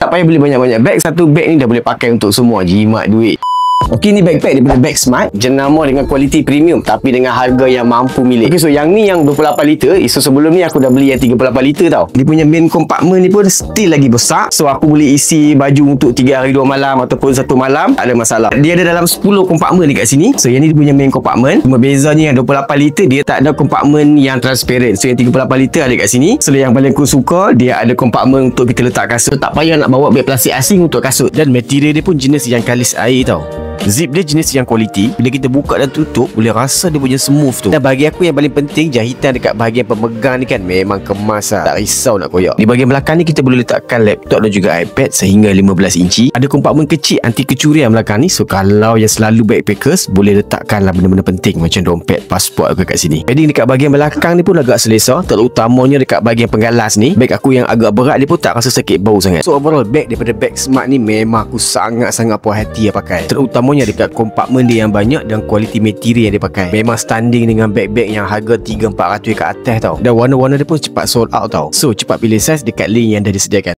Tak payah beli banyak-banyak beg. Satu beg ni dah boleh pakai untuk semua. Jimat duit. Okey, ni backpack daripada Bag Smart, jenama dengan kualiti premium tapi dengan harga yang mampu milik. Okey, so yang ni yang 28 liter. So sebelum ni aku dah beli yang 38 liter tau. Dia punya main compartment ni pun still lagi besar. So aku boleh isi baju untuk 3 hari 2 malam ataupun 1 malam, tak ada masalah. Dia ada dalam 10 compartment dekat sini. So yang ni dia punya main compartment. Cuma bezanya yang 28 liter dia tak ada compartment yang transparent. So yang 38 liter ada kat sini. So yang paling aku suka, dia ada compartment untuk kita letak kasut. Tak payah nak bawa beg plastik asing untuk kasut. Dan material dia pun jenis yang kalis air tau. Zip dia jenis yang kualiti. Bila kita buka dan tutup, boleh rasa dia punya smooth tu. Dan bagi aku yang paling penting, jahitan dekat bahagian pemegang ni kan memang kemas lah. Tak risau nak koyak. Di bahagian belakang ni kita boleh letakkan laptop dan juga iPad sehingga 15 inci. Ada kompartmen kecil anti kecurian belakang ni. So kalau yang selalu backpackers, boleh letakkanlah benda-benda penting macam dompet, pasport ke kat sini. Jadi dekat bahagian belakang ni pun agak selesa. Terutamanya dekat bahagian penggalas ni. Beg aku yang agak berat dia pun tak rasa sakit bau sangat. So overall beg daripada Bag Smart ni memang aku sangat-sangat puas hati pakai. Terutamanya dekat kompartmen dia yang banyak dan kualiti material yang dia pakai. Memang standing dengan beg-beg yang harga 3-400 ke atas tau. Dan warna-warna dia pun cepat sold out tau. So cepat pilih saiz dekat link yang dah disediakan.